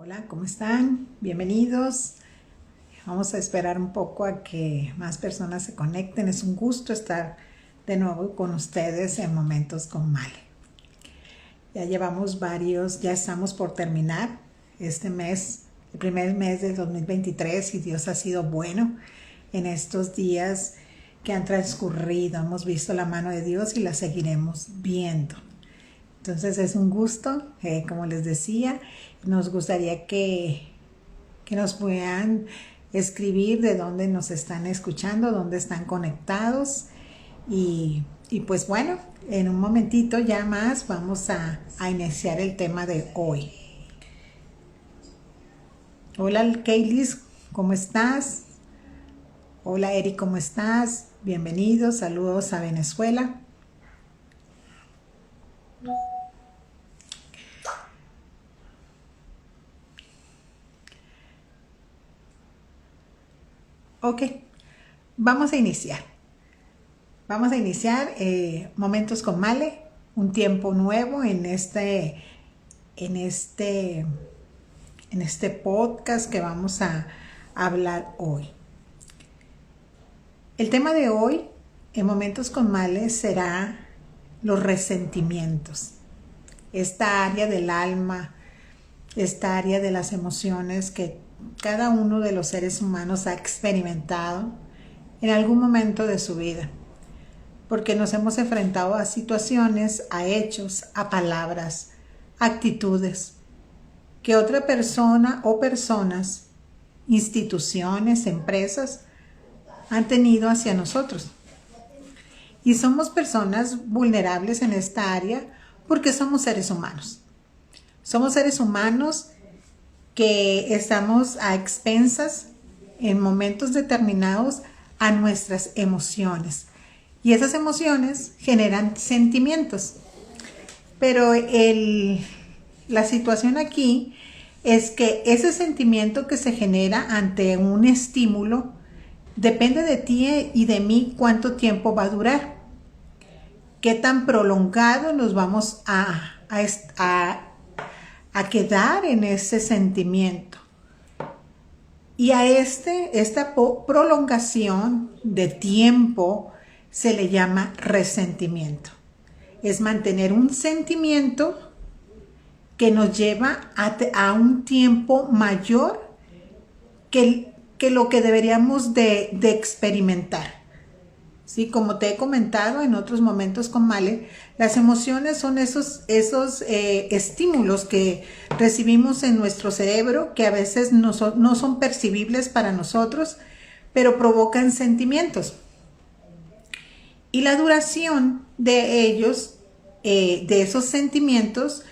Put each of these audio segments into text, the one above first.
Hola, ¿cómo están? Bienvenidos. Vamos a esperar un poco a que más personas se conecten. Es un gusto estar de nuevo con ustedes en Momentos con Male. Ya llevamos ya estamos por terminar este mes, el primer mes del 2023, y Dios ha sido bueno en estos días que han transcurrido. Hemos visto la mano de Dios y la seguiremos viendo. Entonces es un gusto, como les decía, nos gustaría que nos puedan escribir de dónde nos están escuchando, dónde están conectados y pues bueno, en un momentito ya más vamos a iniciar el tema de hoy. Hola Kaylis, ¿cómo estás? Hola Eric, ¿cómo estás? Bienvenidos, saludos a Venezuela. Ok, vamos a iniciar. Vamos a iniciar Momentos con Male, un tiempo nuevo en este podcast que vamos a hablar hoy. El tema de hoy en Momentos con Male será los resentimientos. Esta área del alma, esta área de las emociones que cada uno de los seres humanos ha experimentado en algún momento de su vida, porque nos hemos enfrentado a situaciones, a hechos, a palabras, actitudes que otra persona o personas, instituciones, empresas han tenido hacia nosotros. Y somos personas vulnerables en esta área porque somos seres humanos. Somos seres humanos que estamos a expensas en momentos determinados a nuestras emociones. Y esas emociones generan sentimientos. Pero la situación aquí es que ese sentimiento que se genera ante un estímulo depende de ti y de mí cuánto tiempo va a durar. Qué tan prolongado nos vamos a quedar en ese sentimiento. Y a esta prolongación de tiempo se le llama resentimiento. Es mantener un sentimiento que nos lleva a un tiempo mayor que lo que deberíamos de experimentar. Sí, como te he comentado en otros momentos con Male, las emociones son esos estímulos que recibimos en nuestro cerebro que a veces no son percibibles para nosotros, pero provocan sentimientos. Y la duración de ellos, de esos sentimientos,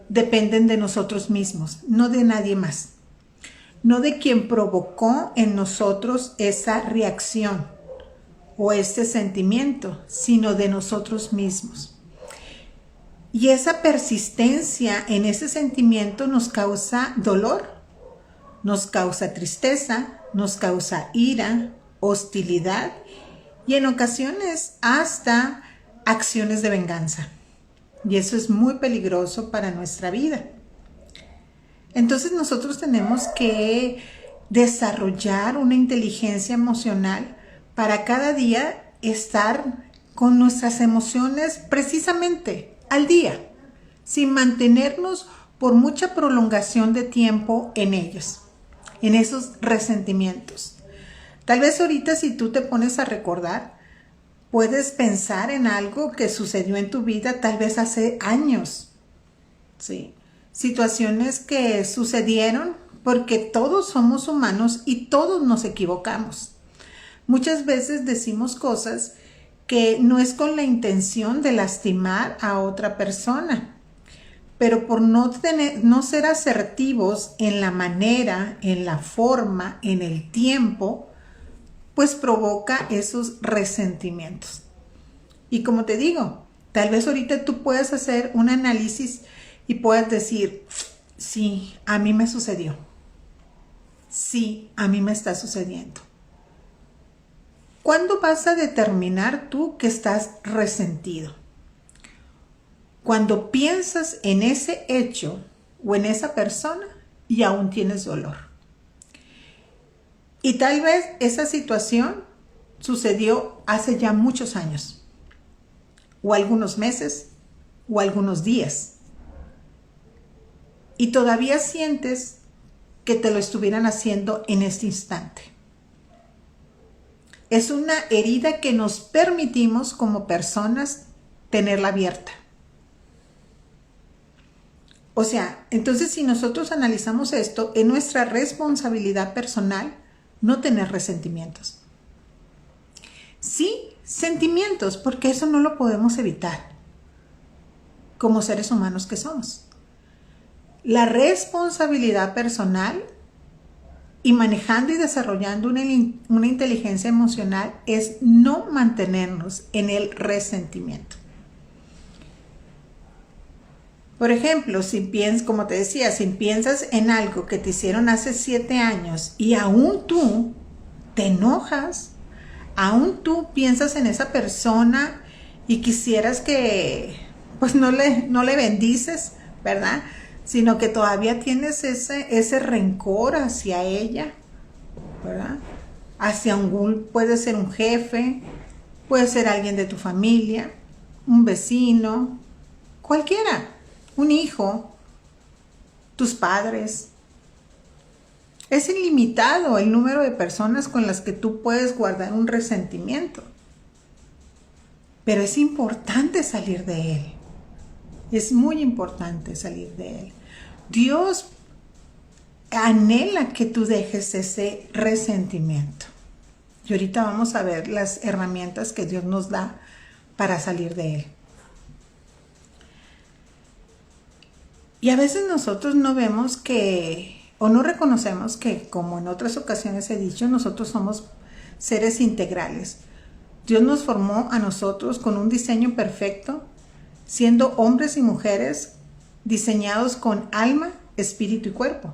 dependen de nosotros mismos, no de nadie más. No de quien provocó en nosotros esa reacción o este sentimiento, sino de nosotros mismos. Y esa persistencia en ese sentimiento nos causa dolor, nos causa tristeza, nos causa ira, hostilidad y en ocasiones hasta acciones de venganza. Y eso es muy peligroso para nuestra vida. Entonces nosotros tenemos que desarrollar una inteligencia emocional para cada día estar con nuestras emociones precisamente al día, sin mantenernos por mucha prolongación de tiempo en ellos, en esos resentimientos. Tal vez ahorita si tú te pones a recordar, puedes pensar en algo que sucedió en tu vida tal vez hace años, ¿sí? Situaciones que sucedieron porque todos somos humanos y todos nos equivocamos. Muchas veces decimos cosas que no es con la intención de lastimar a otra persona, pero por no ser asertivos en la manera, en la forma, en el tiempo, pues provoca esos resentimientos. Y como te digo, tal vez ahorita tú puedas hacer un análisis y puedas decir, sí, a mí me sucedió. Sí, a mí me está sucediendo. ¿Cuándo vas a determinar tú que estás resentido? Cuando piensas en ese hecho o en esa persona y aún tienes dolor. Y tal vez esa situación sucedió hace ya muchos años, o algunos meses, o algunos días. Y todavía sientes que te lo estuvieran haciendo en este instante. Es una herida que nos permitimos como personas tenerla abierta. O sea, entonces si nosotros analizamos esto, es nuestra responsabilidad personal no tener resentimientos. Sí, sentimientos, porque eso no lo podemos evitar como seres humanos que somos. La responsabilidad personal y manejando y desarrollando una inteligencia emocional es no mantenernos en el resentimiento. Por ejemplo, si piensas, como te decía, si piensas en algo que te hicieron hace 7 años y aún tú te enojas, aún tú piensas en esa persona y quisieras que pues no le bendices, ¿verdad? Sino que todavía tienes ese rencor hacia ella, ¿verdad? Puede ser un jefe, puede ser alguien de tu familia, un vecino, cualquiera, un hijo, tus padres. Es ilimitado el número de personas con las que tú puedes guardar un resentimiento. Pero es importante salir de él. Es muy importante salir de él. Dios anhela que tú dejes ese resentimiento. Y ahorita vamos a ver las herramientas que Dios nos da para salir de él. Y a veces nosotros no vemos o no reconocemos que, como en otras ocasiones he dicho, nosotros somos seres integrales. Dios nos formó a nosotros con un diseño perfecto, siendo hombres y mujeres diseñados con alma, espíritu y cuerpo.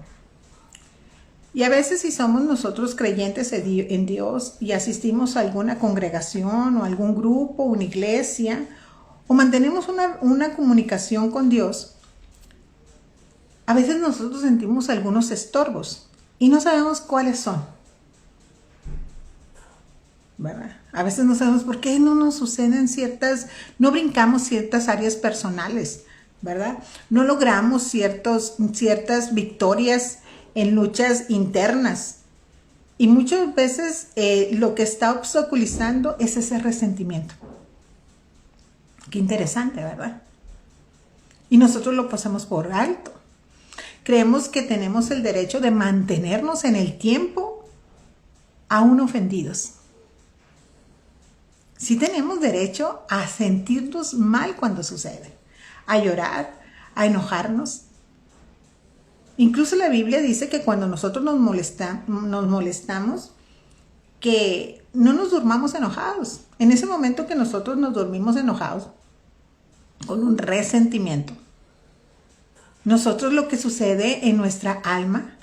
Y a veces si somos nosotros creyentes en Dios y asistimos a alguna congregación o algún grupo, una iglesia, o mantenemos una comunicación con Dios, a veces nosotros sentimos algunos estorbos y no sabemos cuáles son, ¿verdad? A veces no sabemos por qué no nos suceden no brincamos ciertas áreas personales, ¿verdad? No logramos ciertas victorias en luchas internas. Y muchas veces lo que está obstaculizando es ese resentimiento. Qué interesante, ¿verdad? Y nosotros lo pasamos por alto. Creemos que tenemos el derecho de mantenernos en el tiempo aún ofendidos. Sí tenemos derecho a sentirnos mal cuando sucede, a llorar, a enojarnos. Incluso la Biblia dice que cuando nosotros nos molestamos, que no nos durmamos enojados. En ese momento que nosotros nos dormimos enojados, con un resentimiento, nosotros lo que sucede en nuestra alma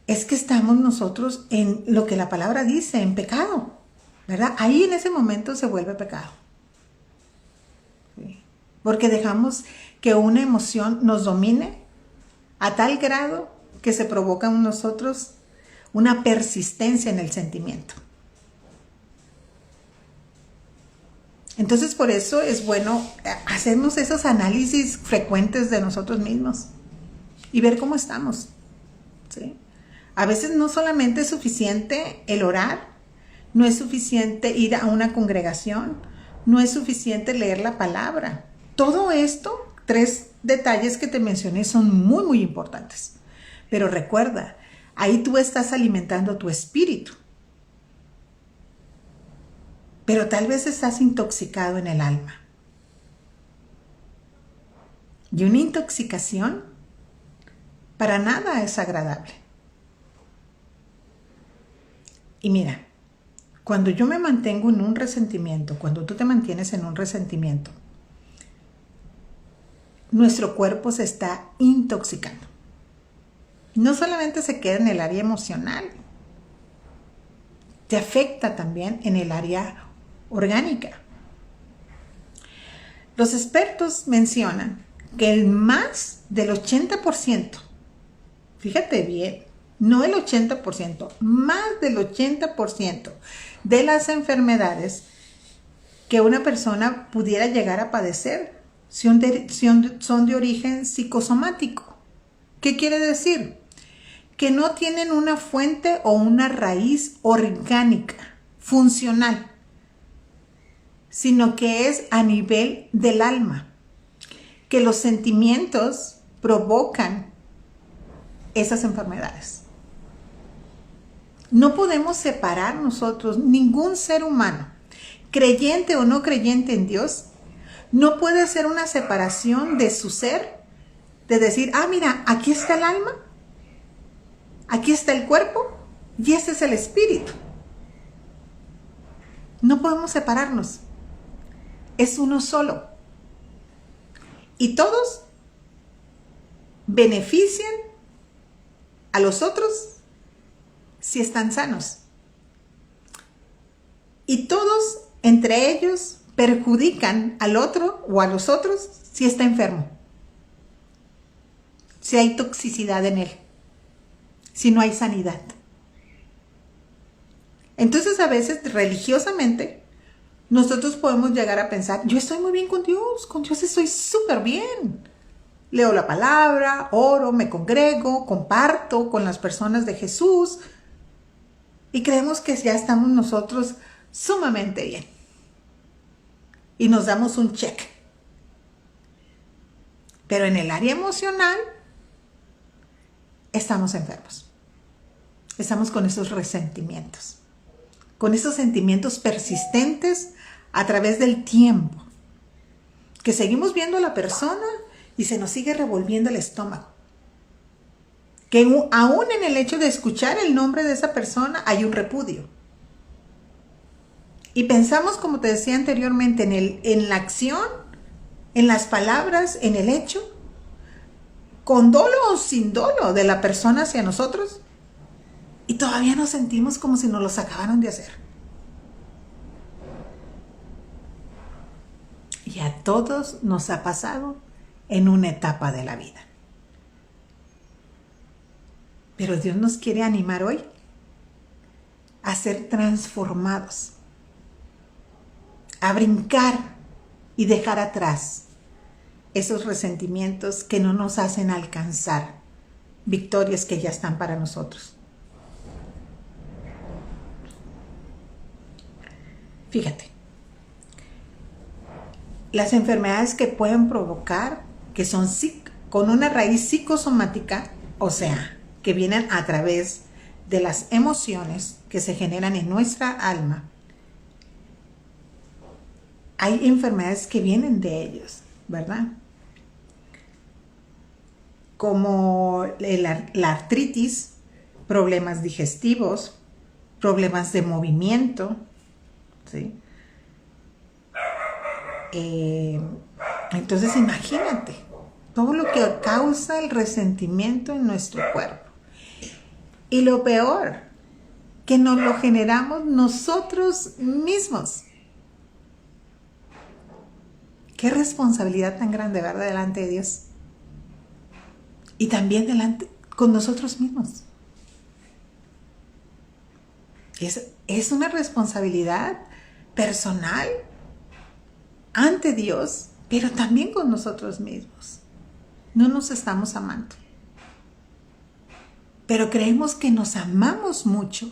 es que estamos nosotros en lo que la palabra dice, en pecado, ¿verdad? Ahí en ese momento se vuelve pecado. ¿Sí? Porque dejamos que una emoción nos domine a tal grado que se provoca en nosotros una persistencia en el sentimiento. Entonces, por eso es bueno hacernos esos análisis frecuentes de nosotros mismos y ver cómo estamos, ¿sí? A veces no solamente es suficiente el orar, no es suficiente ir a una congregación, no es suficiente leer la palabra. Todo esto, 3 detalles que te mencioné, son muy, muy importantes. Pero recuerda, ahí tú estás alimentando tu espíritu. Pero tal vez estás intoxicado en el alma. Y una intoxicación para nada es agradable. Y mira, cuando yo me mantengo en un resentimiento, cuando tú te mantienes en un resentimiento, nuestro cuerpo se está intoxicando. No solamente se queda en el área emocional, te afecta también en el área orgánica. Los expertos mencionan que el más del 80% fíjate bien, no el 80%, más del 80% de las enfermedades que una persona pudiera llegar a padecer son de origen psicosomático. ¿Qué quiere decir? Que no tienen una fuente o una raíz orgánica, funcional, sino que es a nivel del alma, que los sentimientos provocan esas enfermedades. No podemos separar nosotros, ningún ser humano, creyente o no creyente en Dios, no puede hacer una separación de su ser, de decir, mira, aquí está el alma, aquí está el cuerpo y ese es el espíritu. No podemos separarnos. Es uno solo. Y todos benefician a los otros si están sanos. Y todos entre ellos perjudican al otro o a los otros si está enfermo. Si hay toxicidad en él. Si no hay sanidad. Entonces a veces religiosamente nosotros podemos llegar a pensar, yo estoy muy bien con Dios estoy súper bien. Leo la palabra, oro, me congrego, comparto con las personas de Jesús y creemos que ya estamos nosotros sumamente bien. Y nos damos un check. Pero en el área emocional estamos enfermos. Estamos con esos resentimientos, con esos sentimientos persistentes a través del tiempo, que seguimos viendo a la persona y se nos sigue revolviendo el estómago. Que aún en el hecho de escuchar el nombre de esa persona hay un repudio. Y pensamos, como te decía anteriormente, en la acción, en las palabras, en el hecho, con dolo o sin dolo de la persona hacia nosotros, y todavía nos sentimos como si nos los acabaran de hacer. Y a todos nos ha pasado en una etapa de la vida. Pero Dios nos quiere animar hoy a ser transformados, a brincar y dejar atrás esos resentimientos que no nos hacen alcanzar victorias que ya están para nosotros. Fíjate, las enfermedades que pueden provocar, que son con una raíz psicosomática, o sea, que vienen a través de las emociones que se generan en nuestra alma, hay enfermedades que vienen de ellos, ¿verdad? Como la artritis, problemas digestivos, problemas de movimiento, ¿sí? Entonces imagínate todo lo que causa el resentimiento en nuestro cuerpo. Y lo peor, que nos lo generamos nosotros mismos. Qué responsabilidad tan grande, ¿verdad? Delante de Dios. Y también delante con nosotros mismos. Es una responsabilidad personal ante Dios, pero también con nosotros mismos. No nos estamos amando. Pero creemos que nos amamos mucho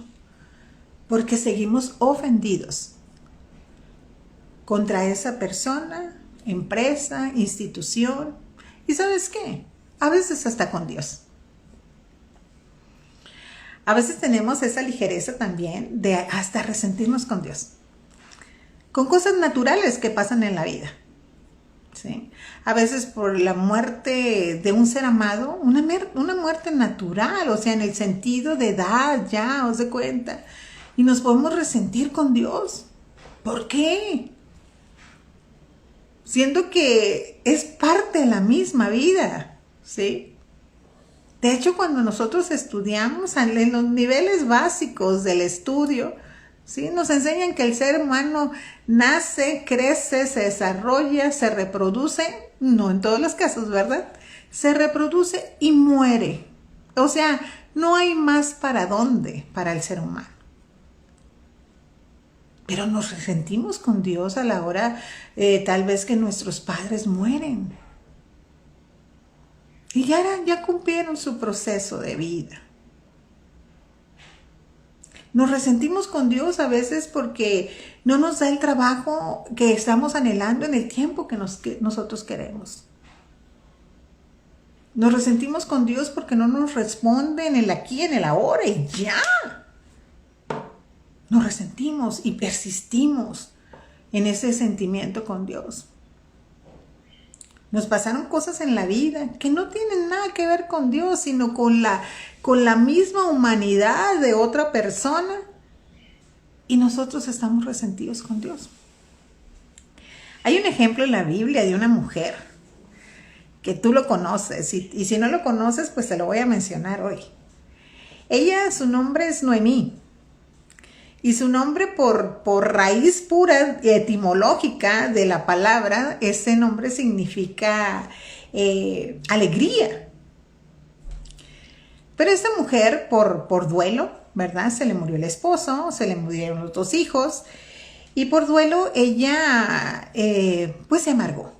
porque seguimos ofendidos contra esa persona, empresa, institución. ¿Y sabes qué? A veces hasta con Dios. A veces tenemos esa ligereza también de hasta resentirnos con Dios. Con cosas naturales que pasan en la vida. ¿Sí? A veces por la muerte de un ser amado, una muerte natural, o sea, en el sentido de edad, ya, os de cuenta. Y nos podemos resentir con Dios. ¿Por qué? Siendo que es parte de la misma vida, ¿sí? De hecho, cuando nosotros estudiamos en los niveles básicos del estudio, ¿sí? Nos enseñan que el ser humano nace, crece, se desarrolla, se reproduce, no en todos los casos, ¿verdad? Se reproduce y muere O sea, no hay más para dónde para el ser humano. Pero nos resentimos con Dios a la hora tal vez que nuestros padres mueren. Y ya cumplieron su proceso de vida. Nos resentimos con Dios a veces porque no nos da el trabajo que estamos anhelando en el tiempo que nosotros queremos. Nos resentimos con Dios porque no nos responde en el aquí, en el ahora y ya. Nos resentimos y persistimos en ese sentimiento con Dios. Nos pasaron cosas en la vida que no tienen nada que ver con Dios, sino con la misma humanidad de otra persona. Y nosotros estamos resentidos con Dios. Hay un ejemplo en la Biblia de una mujer que tú lo conoces. Y si no lo conoces, pues te lo voy a mencionar hoy. Ella, su nombre es Noemí. Y su nombre por raíz pura etimológica de la palabra, ese nombre significa alegría. Pero esta mujer por duelo, ¿verdad? Se le murió el esposo, se le murieron los 2 hijos y por duelo ella pues se amargó.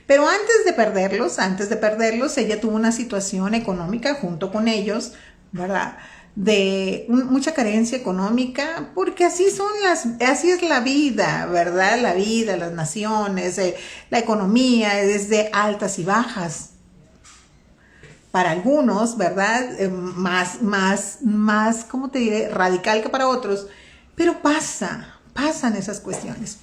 Pero antes de perderlos, ella tuvo una situación económica junto con ellos, ¿verdad? De mucha carencia económica, porque así es la vida, ¿verdad? La vida, las naciones, la economía es de altas y bajas. Para algunos, ¿verdad? Más, ¿cómo te diré? Radical que para otros, pero pasan esas cuestiones.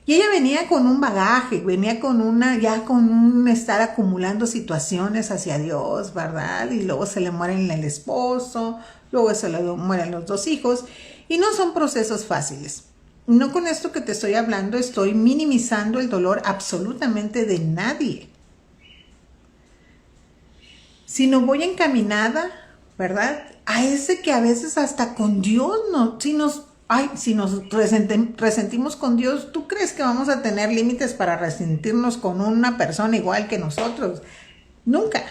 Y ella venía con un bagaje, venía con un estar acumulando situaciones hacia Dios, ¿verdad? Y luego se le mueren el esposo, luego se le mueren los 2 hijos, y no son procesos fáciles. No con esto que te estoy hablando estoy minimizando el dolor absolutamente de nadie, sino voy encaminada, ¿verdad? A ese que a veces hasta con Dios si nos resentimos con Dios, ¿tú crees que vamos a tener límites para resentirnos con una persona igual que nosotros? Nunca.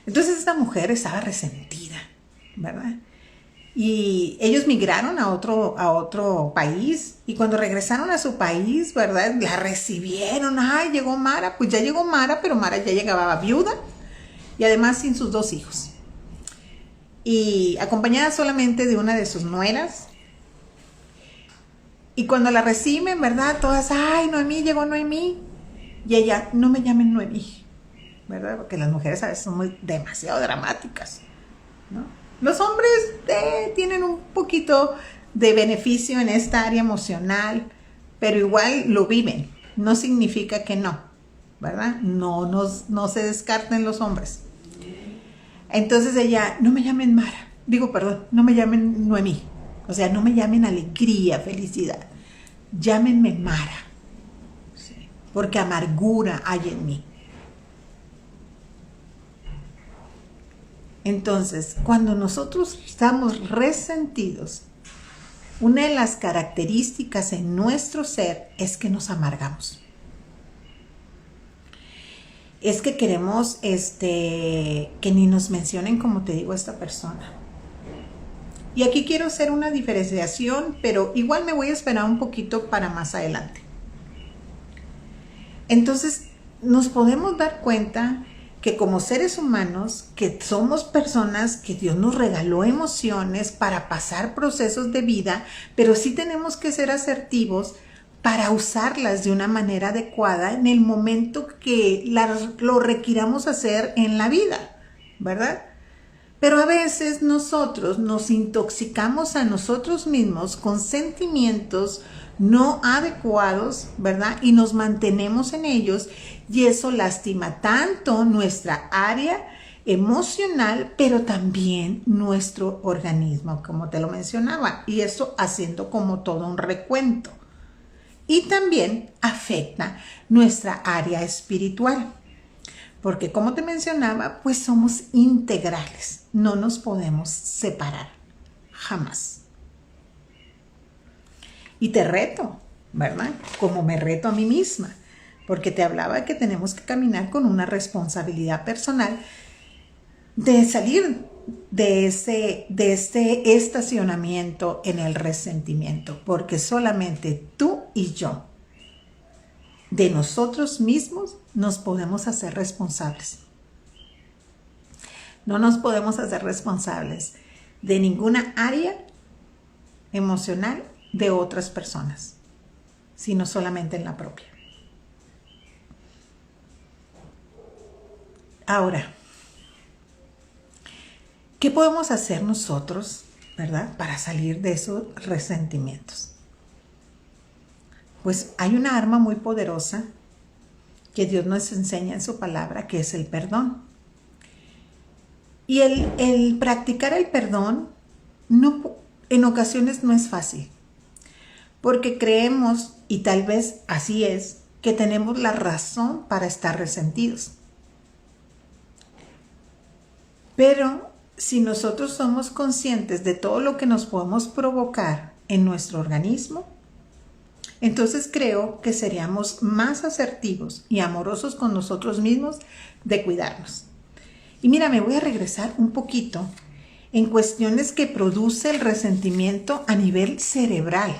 Entonces esta mujer estaba resentida, ¿verdad? Y ellos migraron a otro país y cuando regresaron a su país, ¿verdad? La recibieron. Ay, llegó Mara. Pues ya llegó Mara, pero Mara ya llegaba viuda y además sin sus 2 hijos. Y acompañada solamente de una de sus nueras. Y cuando la reciben, ¿verdad? Todas, ay, Noemí, llegó Noemí. Y ella, no me llamen Noemí, ¿verdad? Porque las mujeres a veces son demasiado dramáticas, ¿no? Los hombres tienen un poquito de beneficio en esta área emocional, pero igual lo viven. No significa que no, ¿verdad? No se descarten los hombres. Entonces ella, no me llamen Mara, no me llamen Noemí, o sea, no me llamen alegría, felicidad, llámenme Mara, ¿sí? Porque amargura hay en mí. Entonces, cuando nosotros estamos resentidos, una de las características en nuestro ser es que nos amargamos. Es que queremos que ni nos mencionen como te digo esta persona. Y aquí quiero hacer una diferenciación, pero igual me voy a esperar un poquito para más adelante. Entonces, nos podemos dar cuenta que como seres humanos, que somos personas que Dios nos regaló emociones para pasar procesos de vida, pero sí tenemos que ser asertivos para usarlas de una manera adecuada en el momento que lo requiramos hacer en la vida, ¿verdad? Pero a veces nosotros nos intoxicamos a nosotros mismos con sentimientos no adecuados, ¿verdad? Y nos mantenemos en ellos y eso lastima tanto nuestra área emocional, pero también nuestro organismo, como te lo mencionaba, y eso haciendo como todo un recuento. Y también afecta nuestra área espiritual, porque como te mencionaba, pues somos integrales, no nos podemos separar, jamás. Y te reto, ¿verdad? Como me reto a mí misma, porque te hablaba que tenemos que caminar con una responsabilidad personal de salir de este estacionamiento en el resentimiento, porque solamente tú y yo, de nosotros mismos, nos podemos hacer responsables. No nos podemos hacer responsables de ninguna área emocional de otras personas, sino solamente en la propia. Ahora, ¿qué podemos hacer nosotros, verdad, para salir de esos resentimientos? Pues hay una arma muy poderosa que Dios nos enseña en su palabra, que es el perdón. Y el practicar el perdón en ocasiones no es fácil, porque creemos, y tal vez así es, que tenemos la razón para estar resentidos. Pero si nosotros somos conscientes de todo lo que nos podemos provocar en nuestro organismo, entonces creo que seríamos más asertivos y amorosos con nosotros mismos de cuidarnos. Y mira, me voy a regresar un poquito en cuestiones que produce el resentimiento a nivel cerebral,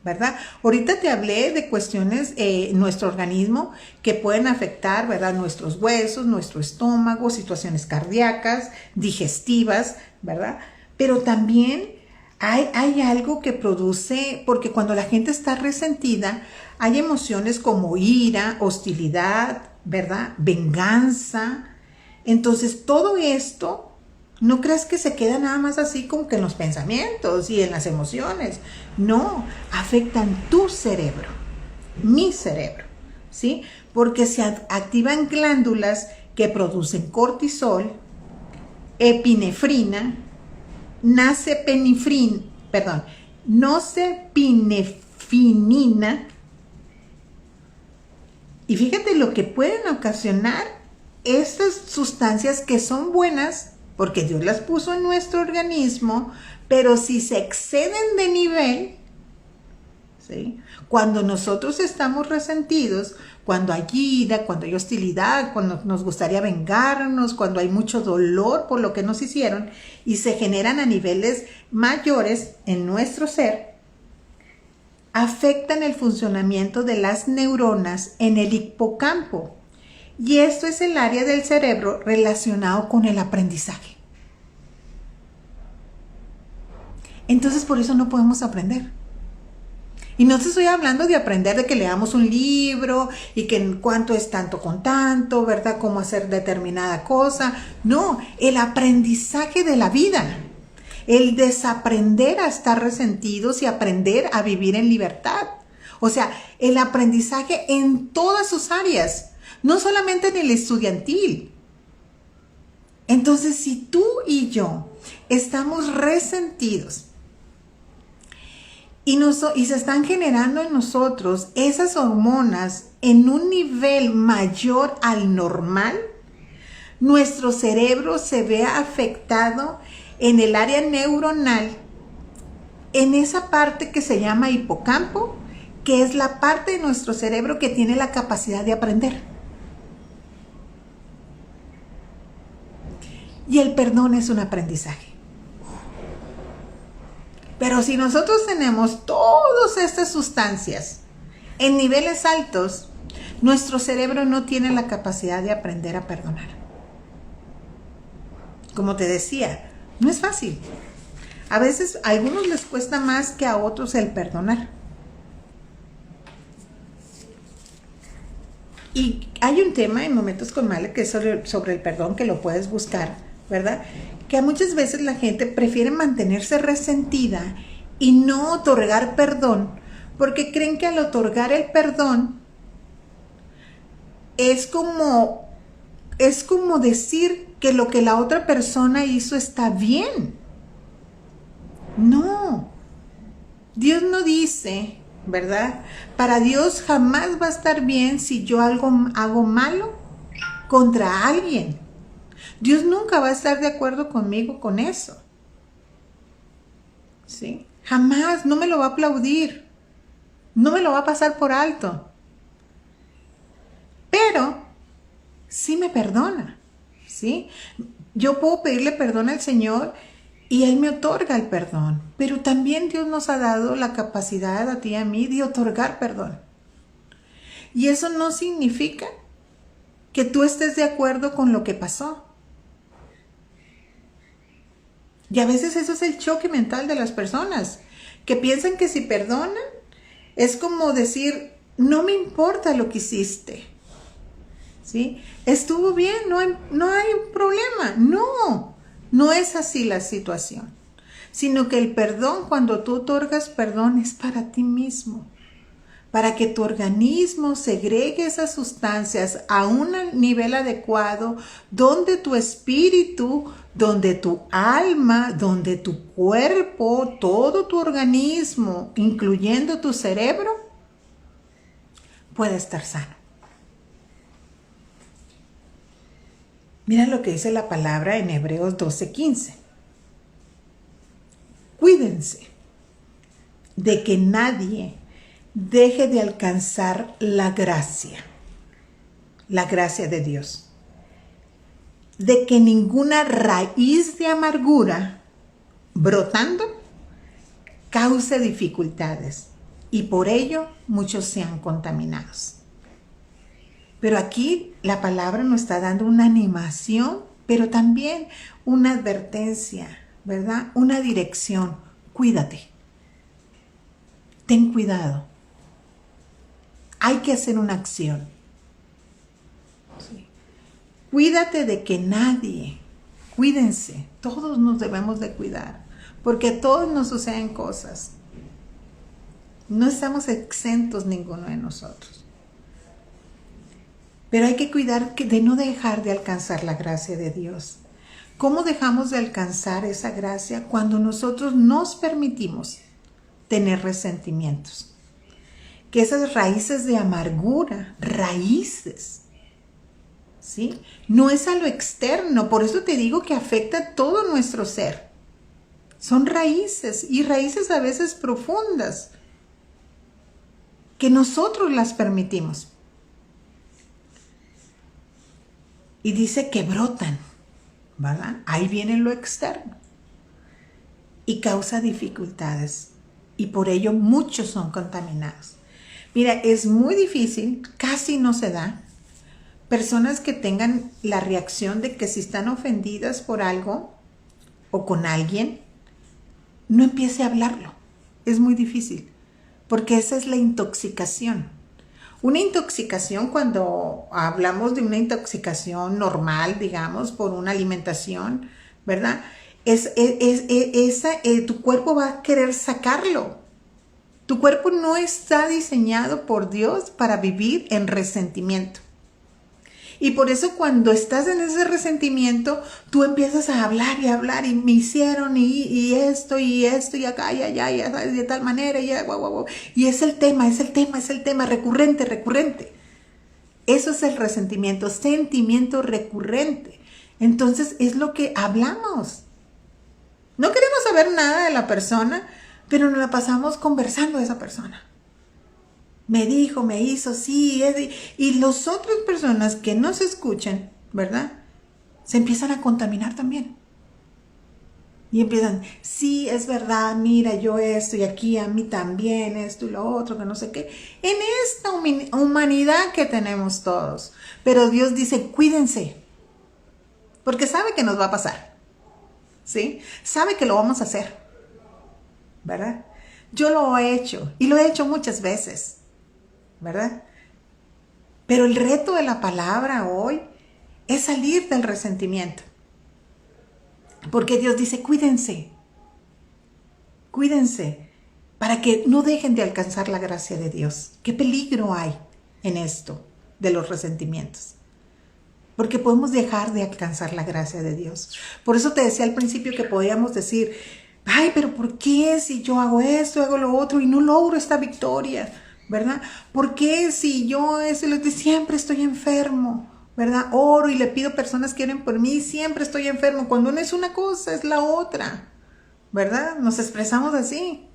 ¿verdad? Ahorita te hablé de cuestiones en nuestro organismo que pueden afectar, ¿verdad? Nuestros huesos, nuestro estómago, situaciones cardíacas, digestivas, ¿verdad? Pero también hay algo que produce, porque cuando la gente está resentida, hay emociones como ira, hostilidad, ¿verdad? Venganza. Entonces, todo esto, no creas que se queda nada más así como que en los pensamientos y en las emociones. No, afectan tu cerebro, mi cerebro, ¿sí? Porque se activan glándulas que producen cortisol, epinefrina, nocepinefrina. Y fíjate lo que pueden ocasionar estas sustancias que son buenas porque Dios las puso en nuestro organismo, pero si se exceden de nivel, ¿sí? Cuando nosotros estamos resentidos, cuando hay ira, cuando hay hostilidad, cuando nos gustaría vengarnos, cuando hay mucho dolor por lo que nos hicieron y se generan a niveles mayores en nuestro ser, afectan el funcionamiento de las neuronas en el hipocampo. Y esto es el área del cerebro relacionado con el aprendizaje. Entonces, por eso no podemos aprender. Y no te estoy hablando de aprender de que leamos un libro y que cuánto es tanto con tanto, ¿verdad? Cómo hacer determinada cosa. No, el aprendizaje de la vida. El desaprender a estar resentidos y aprender a vivir en libertad. O sea, el aprendizaje en todas sus áreas. No solamente en el estudiantil. Entonces, si tú y yo estamos resentidos y se están generando en nosotros esas hormonas en un nivel mayor al normal, nuestro cerebro se ve afectado en el área neuronal, en esa parte que se llama hipocampo, que es la parte de nuestro cerebro que tiene la capacidad de aprender. Y el perdón es un aprendizaje. Pero si nosotros tenemos todas estas sustancias en niveles altos, nuestro cerebro no tiene la capacidad de aprender a perdonar. Como te decía, no es fácil. A veces a algunos les cuesta más que a otros el perdonar. Y hay un tema en Momentos con Male que es sobre el perdón, que lo puedes buscar, ¿verdad? Que muchas veces la gente prefiere mantenerse resentida y no otorgar perdón, porque creen que al otorgar el perdón es como decir que lo que la otra persona hizo está bien. No, Dios no dice, ¿verdad? Para Dios jamás va a estar bien si yo hago malo contra alguien. Dios nunca va a estar de acuerdo conmigo con eso. ¿Sí? Jamás, no me lo va a aplaudir. No me lo va a pasar por alto. pero sí me perdona, ¿sí? Yo puedo pedirle perdón al Señor y Él me otorga el perdón, pero también Dios nos ha dado la capacidad a ti y a mí de otorgar perdón. Y eso no significa que tú estés de acuerdo con lo que pasó. Y a veces eso es el choque mental de las personas, que piensan que si perdonan, es como decir, no me importa lo que hiciste, ¿sí? Estuvo bien, no hay problema. No es así la situación, sino que el perdón, cuando tú otorgas perdón, es para ti mismo, para que tu organismo segregue esas sustancias a un nivel adecuado, donde tu espíritu, donde tu alma, donde tu cuerpo, todo tu organismo, incluyendo tu cerebro, pueda estar sano. Mira lo que dice la palabra en Hebreos 12:15. Cuídense de que nadie deje de alcanzar la gracia de Dios, de que ninguna raíz de amargura brotando cause dificultades y por ello muchos sean contaminados. Pero aquí la palabra nos está dando una animación, pero también una advertencia, ¿verdad? Una dirección. Cuídate. Ten cuidado. Hay que hacer una acción. Sí. Cuídate de que nadie, cuídense, todos nos debemos de cuidar, porque a todos nos suceden cosas. No estamos exentos ninguno de nosotros. Pero hay que cuidar de no dejar de alcanzar la gracia de Dios. ¿Cómo dejamos de alcanzar esa gracia? Cuando nosotros nos permitimos tener resentimientos. Que esas raíces de amargura, raíces, ¿sí? No es a lo externo, por eso te digo que afecta todo nuestro ser. Son raíces, y raíces a veces profundas, que nosotros las permitimos. Y dice que brotan, ¿verdad? Ahí viene lo externo. Y causa dificultades. Y por ello muchos son contaminados. Mira, es muy difícil, casi no se da, personas que tengan la reacción de que si están ofendidas por algo o con alguien, no empiece a hablarlo. Es muy difícil, porque esa es la intoxicación. Una intoxicación, cuando hablamos de una intoxicación normal, digamos, por una alimentación, ¿verdad? Tu cuerpo va a querer sacarlo. Tu cuerpo no está diseñado por Dios para vivir en resentimiento. Y por eso cuando estás en ese resentimiento, tú empiezas a hablar, y me hicieron, y esto, y acá, y allá, y de tal manera, y guau, guau, guau. Y es el tema, recurrente. Eso es el resentimiento, sentimiento recurrente. Entonces es lo que hablamos. No queremos saber nada de la persona, pero nos la pasamos conversando de esa persona. Me dijo, me hizo, sí, y las otras personas que no se escuchan, ¿verdad? Se empiezan a contaminar también. Y empiezan, sí, es verdad, mira, yo esto, y aquí a mí también, esto y lo otro, que no sé qué. En esta humanidad que tenemos todos. Pero Dios dice, cuídense, porque sabe que nos va a pasar, ¿sí? Sabe que lo vamos a hacer, ¿verdad? Yo lo he hecho, y lo he hecho muchas veces, ¿verdad? Pero el reto de la palabra hoy es salir del resentimiento. Porque Dios dice, cuídense, para que no dejen de alcanzar la gracia de Dios. ¿Qué peligro hay en esto de los resentimientos? Porque podemos dejar de alcanzar la gracia de Dios. Por eso te decía al principio que podíamos decir, ay, pero ¿por qué si yo hago esto, hago lo otro y no logro esta victoria? ¿Verdad? ¿Por qué si yo siempre estoy enfermo? ¿Verdad? Oro y le pido a personas que oren por mí, siempre estoy enfermo. Cuando no es una cosa, es la otra. ¿Verdad? Nos expresamos así.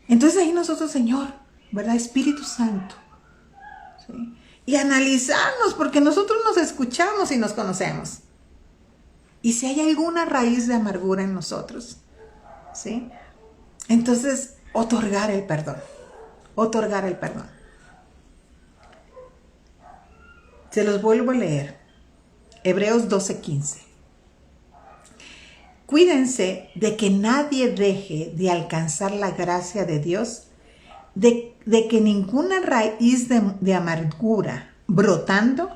Entonces ahí nosotros, Señor, ¿verdad? Espíritu Santo, ¿sí? y analizarnos, porque nosotros nos escuchamos y nos conocemos. Y si hay alguna raíz de amargura en nosotros, ¿sí? Entonces, otorgar el perdón. Otorgar el perdón. Se los vuelvo a leer. Hebreos 12:15. Cuídense de que nadie deje de alcanzar la gracia de Dios, de que ninguna raíz de amargura brotando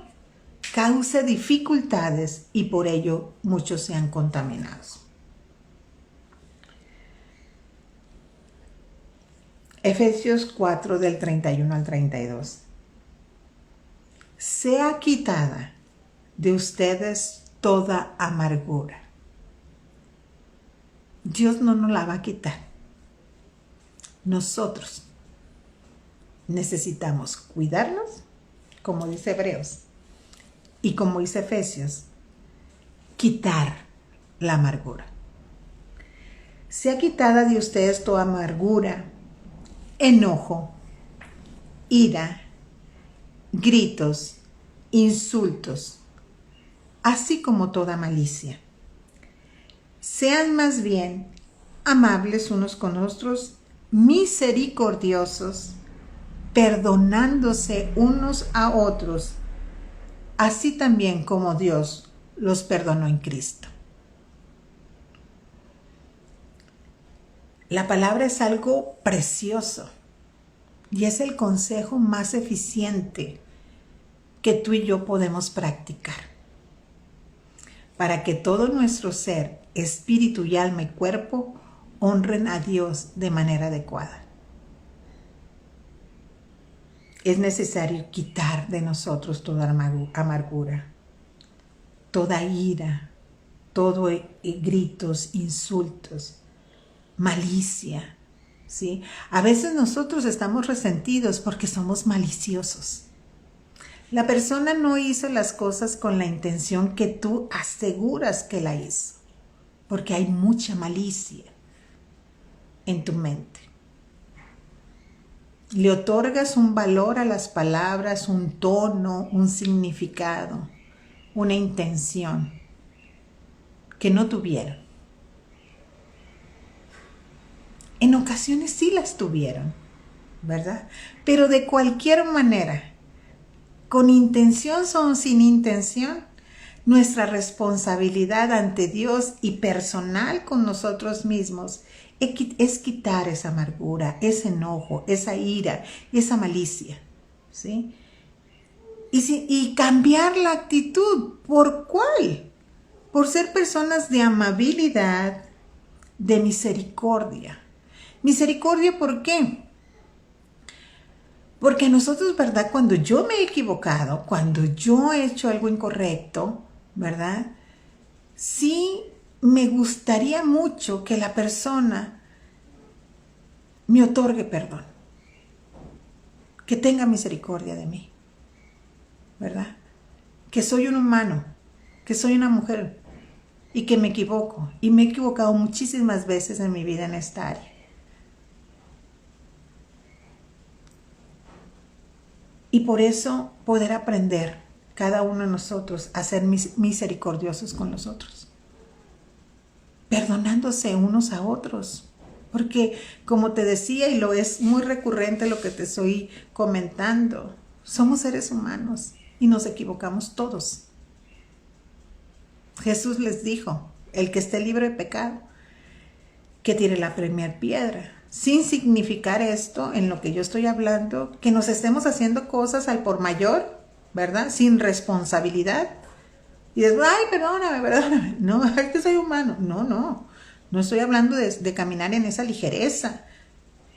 cause dificultades y por ello muchos sean contaminados. Efesios 4 del 31 al 32. Sea quitada de ustedes toda amargura. Dios no nos la va a quitar. Nosotros necesitamos cuidarnos, como dice Hebreos, y como dice Efesios, quitar la amargura. Sea quitada de ustedes toda amargura, enojo, ira, gritos, insultos, así como toda malicia. Sean más bien amables unos con otros, misericordiosos, perdonándose unos a otros, así también como Dios los perdonó en Cristo. La palabra es algo precioso y es el consejo más eficiente que tú y yo podemos practicar para que todo nuestro ser, espíritu y alma y cuerpo honren a Dios de manera adecuada. Es necesario quitar de nosotros toda amargura, toda ira, todo gritos, insultos, malicia, ¿sí? A veces nosotros estamos resentidos porque somos maliciosos. La persona no hizo las cosas con la intención que tú aseguras que la hizo, porque hay mucha malicia en tu mente. Le otorgas un valor a las palabras, un tono, un significado, una intención que no tuvieron. En ocasiones sí las tuvieron, ¿verdad? Pero de cualquier manera, con intención o sin intención, nuestra responsabilidad ante Dios y personal con nosotros mismos es quitar esa amargura, ese enojo, esa ira, esa malicia, ¿sí? Y cambiar la actitud. ¿Por cuál? Por ser personas de amabilidad, de misericordia. Misericordia, ¿por qué? Porque nosotros, ¿verdad? Cuando yo me he equivocado, cuando yo he hecho algo incorrecto, ¿verdad? Sí me gustaría mucho que la persona me otorgue perdón, que tenga misericordia de mí, ¿verdad? Que soy un humano, que soy una mujer y que me equivoco. Y me he equivocado muchísimas veces en mi vida en esta área. Y por eso poder aprender cada uno de nosotros a ser misericordiosos con los otros, perdonándose unos a otros. Porque como te decía, y lo es muy recurrente lo que te estoy comentando, somos seres humanos y nos equivocamos todos. Jesús les dijo, el que esté libre de pecado, que tire la primera piedra. Sin significar esto, en lo que yo estoy hablando, que nos estemos haciendo cosas al por mayor, ¿verdad? Sin responsabilidad. Y después, ay, perdóname. No, es que soy humano. No estoy hablando de caminar en esa ligereza,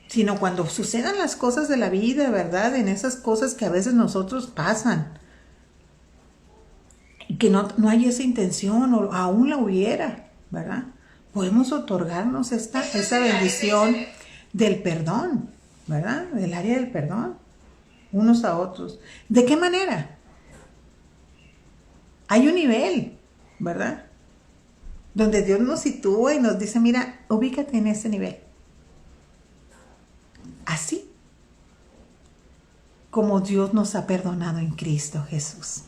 sino cuando sucedan las cosas de la vida, ¿verdad? En esas cosas que a veces nosotros pasan. Y que no hay esa intención, o aún la hubiera, ¿verdad? Podemos otorgarnos esa bendición del perdón, ¿verdad? Del área del perdón, unos a otros. ¿De qué manera? Hay un nivel, ¿verdad? Donde Dios nos sitúa y nos dice, mira, ubícate en ese nivel. Así. como Dios nos ha perdonado en Cristo Jesús.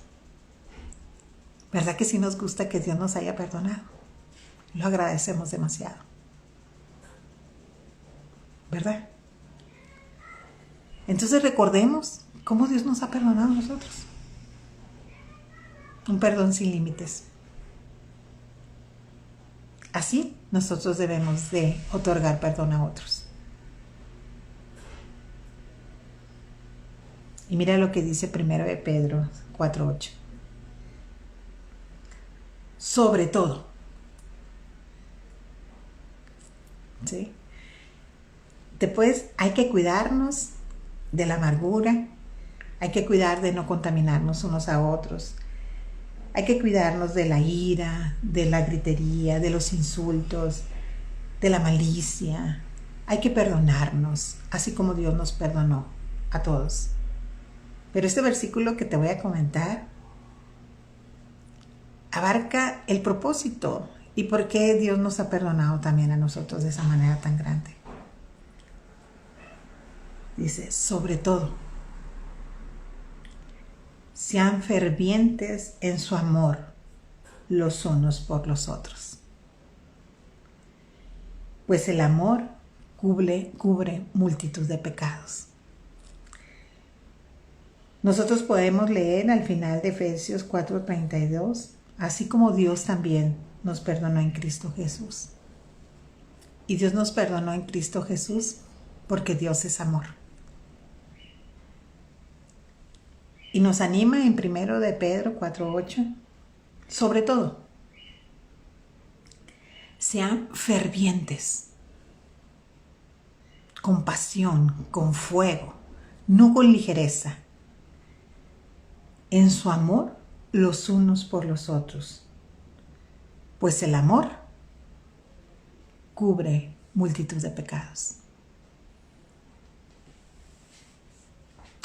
¿Verdad que sí nos gusta que Dios nos haya perdonado? Lo agradecemos demasiado. ¿Verdad? Entonces recordemos cómo Dios nos ha perdonado a nosotros. Un perdón sin límites. Así nosotros debemos de otorgar perdón a otros. Y mira lo que dice 1 de Pedro 4:8. Sobre todo. ¿Sí? Después hay que cuidarnos de la amargura, hay que cuidar de no contaminarnos unos a otros, hay que cuidarnos de la ira, de la gritería, de los insultos, de la malicia. Hay que perdonarnos, así como Dios nos perdonó a todos. Pero este versículo que te voy a comentar abarca el propósito y por qué Dios nos ha perdonado también a nosotros de esa manera tan grande. Dice, sobre todo, sean fervientes en su amor los unos por los otros. Pues el amor cubre multitud de pecados. Nosotros podemos leer al final de Efesios 4:32, así como Dios también nos perdonó en Cristo Jesús. Y Dios nos perdonó en Cristo Jesús porque Dios es amor. Y nos anima en 1 de Pedro 4:8, sobre todo, sean fervientes, con pasión, con fuego, no con ligereza, en su amor los unos por los otros, pues el amor cubre multitud de pecados.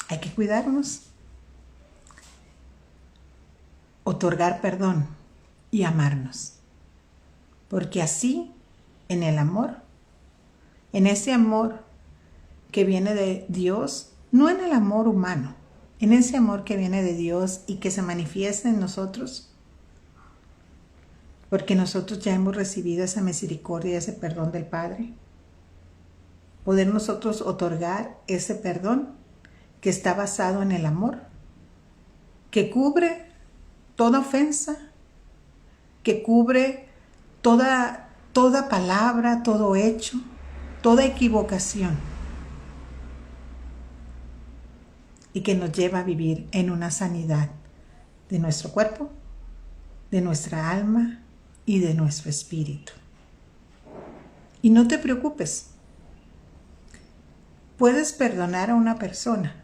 Hay que cuidarnos, otorgar perdón y amarnos, porque así en el amor, en ese amor que viene de Dios, no en el amor humano, en ese amor que viene de Dios y que se manifiesta en nosotros, porque nosotros ya hemos recibido esa misericordia, ese perdón del Padre, poder nosotros otorgar ese perdón que está basado en el amor, que cubre toda ofensa, que cubre toda palabra, todo hecho, toda equivocación, y que nos lleva a vivir en una sanidad de nuestro cuerpo, de nuestra alma y de nuestro espíritu. Y no te preocupes, puedes perdonar a una persona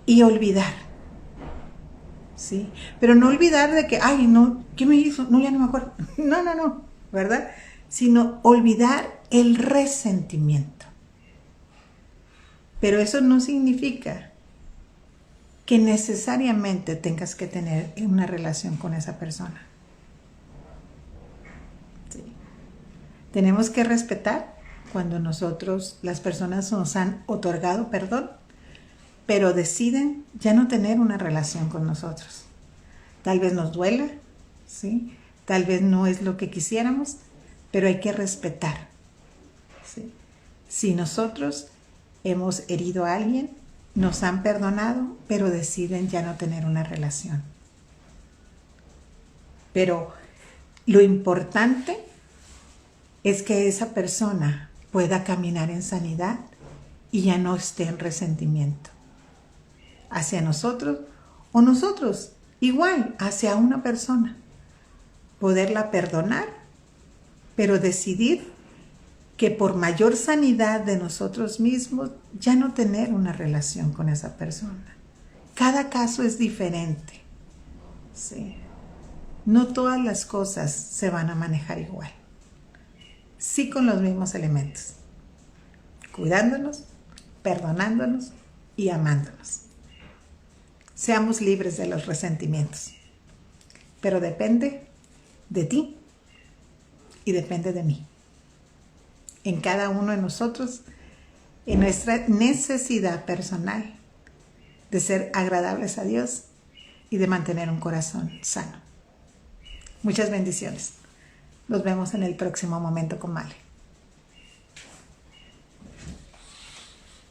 y olvidar, ¿sí? Pero no olvidar de que, ay, no, ¿qué me hizo? No, ya no me acuerdo. No, ¿verdad? Sino olvidar el resentimiento. Pero eso no significa que necesariamente tengas que tener una relación con esa persona. ¿Sí? Tenemos que respetar cuando las personas nos han otorgado perdón, pero deciden ya no tener una relación con nosotros. Tal vez nos duela, ¿sí? Tal vez no es lo que quisiéramos, pero hay que respetar, ¿sí? Si nosotros hemos herido a alguien, nos han perdonado, pero deciden ya no tener una relación. Pero lo importante es que esa persona pueda caminar en sanidad y ya no esté en resentimiento hacia nosotros o nosotros igual hacia una persona. Poderla perdonar, pero decidir que por mayor sanidad de nosotros mismos ya no tener una relación con esa persona. Cada caso es diferente, ¿sí? No todas las cosas se van a manejar igual. Sí con los mismos elementos. Cuidándonos, perdonándonos y amándonos. Seamos libres de los resentimientos. Pero depende de ti y depende de mí. En cada uno de nosotros en nuestra necesidad personal de ser agradables a Dios y de mantener un corazón sano. Muchas bendiciones. Nos vemos en el próximo Momento con Male.